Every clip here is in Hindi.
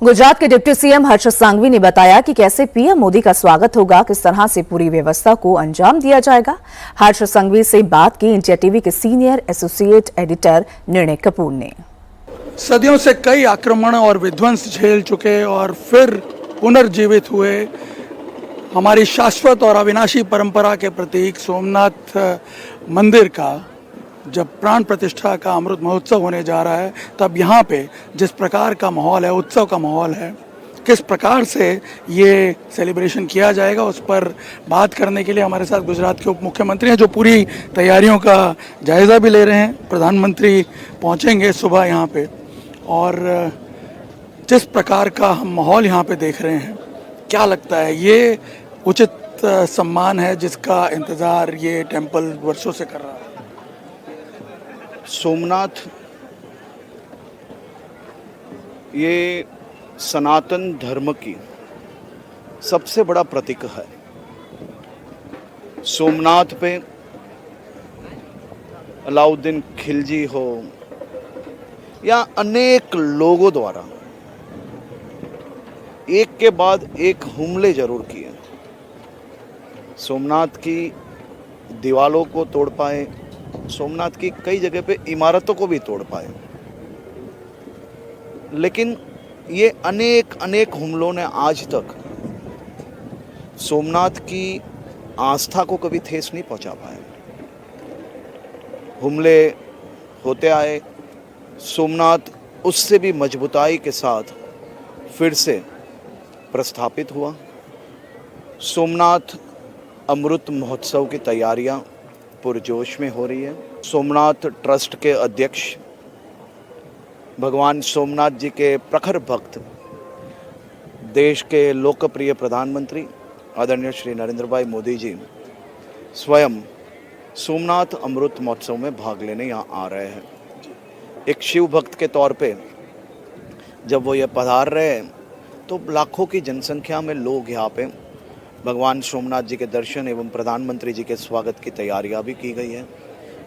गुजरात के डिप्टी सीएम हर्ष सांघवी ने बताया कि कैसे पीएम मोदी का स्वागत होगा, किस तरह से पूरी व्यवस्था को अंजाम दिया जाएगा। हर्ष सांघवी से बात की इंडिया टीवी के सीनियर एसोसिएट एडिटर निर्णय कपूर ने। सदियों से कई आक्रमण और विध्वंस झेल चुके और फिर पुनर्जीवित हुए हमारी शाश्वत और अविनाशी परंपरा के प्रतीक सोमनाथ मंदिर का जब प्राण प्रतिष्ठा का अमृत महोत्सव होने जा रहा है, तब यहाँ पे जिस प्रकार का माहौल है, उत्सव का माहौल है, किस प्रकार से ये सेलिब्रेशन किया जाएगा, उस पर बात करने के लिए हमारे साथ गुजरात के उप मुख्यमंत्री हैं जो पूरी तैयारियों का जायज़ा भी ले रहे हैं। प्रधानमंत्री पहुँचेंगे सुबह यहाँ पे और जिस प्रकार का हम माहौल यहाँ पे देख रहे हैं, क्या लगता है ये उचित सम्मान है जिसका इंतज़ार ये टेम्पल वर्षों से कर रहा है? सोमनाथ ये सनातन धर्म की सबसे बड़ा प्रतीक है। सोमनाथ पे अलाउद्दीन खिलजी हो या अनेक लोगों द्वारा एक के बाद एक हमले जरूर किए। सोमनाथ की दीवारों को तोड़ पाए, सोमनाथ की कई जगह पे इमारतों को भी तोड़ पाए, लेकिन ये अनेक हमलों ने आज तक सोमनाथ की आस्था को कभी ठेस नहीं पहुंचा पाए। हमले होते आए, सोमनाथ उससे भी मजबूताई के साथ फिर से प्रस्थापित हुआ। सोमनाथ अमृत महोत्सव की तैयारियां पुरजोश में हो रही है। सोमनाथ ट्रस्ट के अध्यक्ष, भगवान सोमनाथ जी के प्रखर भक्त, देश के लोकप्रिय प्रधानमंत्री आदरणीय श्री नरेंद्र भाई मोदी जी स्वयं सोमनाथ अमृत महोत्सव में भाग लेने यहाँ आ रहे हैं। एक शिव भक्त के तौर पे जब वो ये पधार रहे हैं तो लाखों की जनसंख्या में लोग यहाँ पे भगवान सोमनाथ जी के दर्शन एवं प्रधानमंत्री जी के स्वागत की तैयारियां भी की गई है।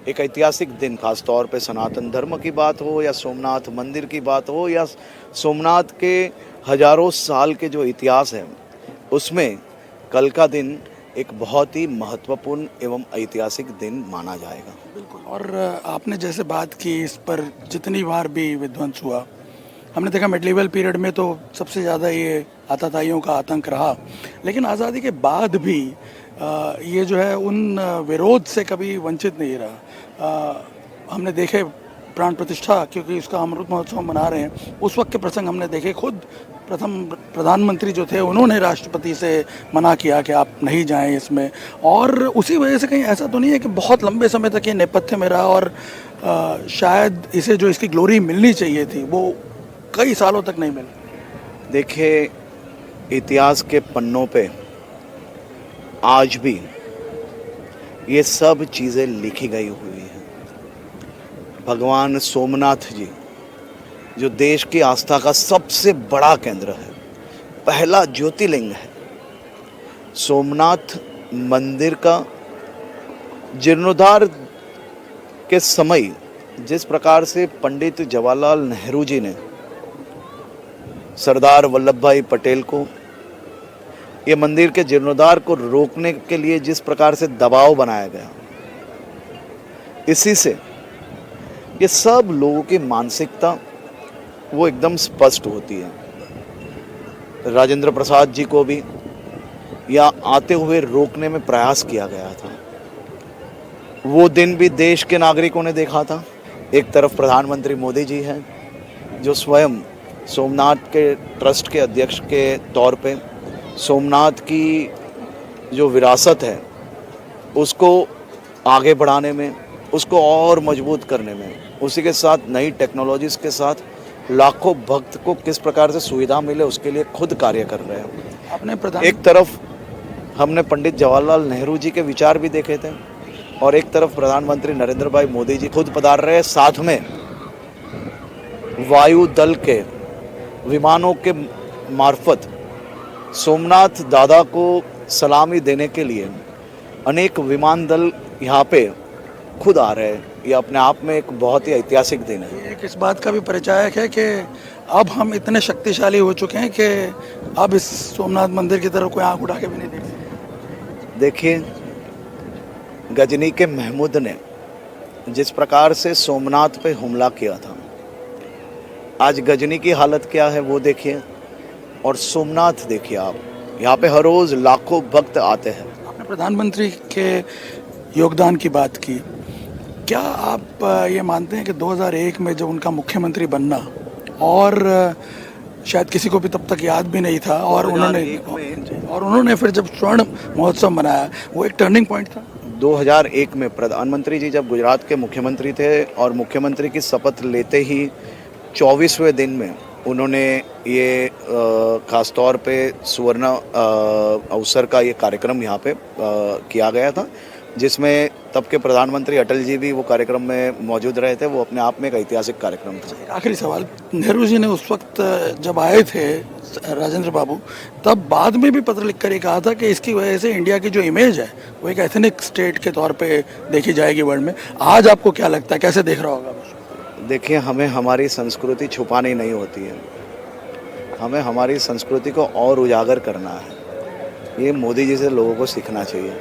एक ऐतिहासिक दिन, खास तौर पे सनातन धर्म की बात हो या सोमनाथ मंदिर की बात हो या सोमनाथ के हजारों साल के जो इतिहास है, उसमें कल का दिन एक बहुत ही महत्वपूर्ण एवं ऐतिहासिक दिन माना जाएगा। बिल्कुल। और आपने जैसे बात की, इस पर जितनी बार भी विध्वंस हुआ, हमने देखा मेडिवल पीरियड में तो सबसे ज़्यादा ये आतताइयों का आतंक रहा, लेकिन आज़ादी के बाद भी ये जो है उन विरोध से कभी वंचित नहीं रहा। हमने देखे प्राण प्रतिष्ठा, क्योंकि उसका अमृत महोत्सव मना रहे हैं, उस वक्त के प्रसंग हमने देखे। खुद प्रथम प्रधानमंत्री जो थे उन्होंने राष्ट्रपति से मना किया कि आप नहीं जाएं इसमें, और उसी वजह से कहीं ऐसा तो नहीं है कि बहुत लंबे समय तक ये नेपथ्य में रहा और शायद इसे जो इसकी ग्लोरी मिलनी चाहिए थी वो कई सालों तक नहीं मिली। देखिए, इतिहास के पन्नों पे आज भी ये सब चीज़ें लिखी गई हुई हैं। भगवान सोमनाथ जी जो देश की आस्था का सबसे बड़ा केंद्र है, पहला ज्योतिर्लिंग है, सोमनाथ मंदिर का जीर्णोद्धार के समय जिस प्रकार से पंडित जवाहरलाल नेहरू जी ने सरदार वल्लभ भाई पटेल को ये मंदिर के जीर्णोद्धार को रोकने के लिए जिस प्रकार से दबाव बनाया गया, इसी से ये सब लोगों की मानसिकता वो एकदम स्पष्ट होती है। राजेंद्र प्रसाद जी को भी या आते हुए रोकने में प्रयास किया गया था। वो दिन भी देश के नागरिकों ने देखा था। एक तरफ प्रधानमंत्री मोदी जी हैं जो स्वयं सोमनाथ के ट्रस्ट के अध्यक्ष के तौर पे सोमनाथ की जो विरासत है उसको आगे बढ़ाने में, उसको और मजबूत करने में, उसी के साथ नई टेक्नोलॉजीज़ के साथ लाखों भक्त को किस प्रकार से सुविधा मिले उसके लिए खुद कार्य कर रहे हैं। एक तरफ हमने पंडित जवाहरलाल नेहरू जी के विचार भी देखे थे और एक तरफ प्रधानमंत्री नरेंद्र भाई मोदी जी खुद पधार रहे हैं। साथ में वायु दल के विमानों के मार्फत सोमनाथ दादा को सलामी देने के लिए अनेक विमान दल यहाँ पे खुद आ रहे हैं। ये अपने आप में एक बहुत ही ऐतिहासिक दिन है। एक इस बात का भी परिचायक है कि अब हम इतने शक्तिशाली हो चुके हैं कि अब इस सोमनाथ मंदिर की तरफ कोई आंख उठा के भी नहीं देख सकते। देखिए, गजनी के महमूद ने जिस प्रकार से सोमनाथ पे हमला किया था, आज गजनी की हालत क्या है वो देखिए, और सोमनाथ देखिए आप, यहाँ पे हर रोज लाखों भक्त आते हैं। आपने प्रधानमंत्री के योगदान की बात की, क्या आप ये मानते हैं कि 2001 में जब उनका मुख्यमंत्री बनना, और शायद किसी को भी तब तक याद भी नहीं था, और उन्होंने फिर जब स्वर्ण महोत्सव मनाया, वो एक टर्निंग पॉइंट था? 2001 में प्रधानमंत्री जी जब गुजरात के मुख्यमंत्री थे और मुख्यमंत्री की शपथ लेते ही 24वें दिन में उन्होंने ये खास तौर पे सुवर्ण अवसर का ये कार्यक्रम यहाँ पे किया गया था, जिसमें तब के प्रधानमंत्री अटल जी भी वो कार्यक्रम में मौजूद रहे थे। वो अपने आप में एक ऐतिहासिक कार्यक्रम था। आखिरी सवाल, नेहरू जी ने उस वक्त जब आए थे राजेंद्र बाबू, तब बाद में भी पत्र लिखकर ये कहा था कि इसकी वजह से इंडिया की जो इमेज है वो एक एथनिक स्टेट के तौर पे देखी जाएगी वर्ल्ड में। आज आपको क्या लगता है, कैसे देख रहा होगा? देखिए, हमें हमारी संस्कृति छुपानी नहीं होती है, हमें हमारी संस्कृति को और उजागर करना है। ये मोदी जी से लोगों को सीखना चाहिए।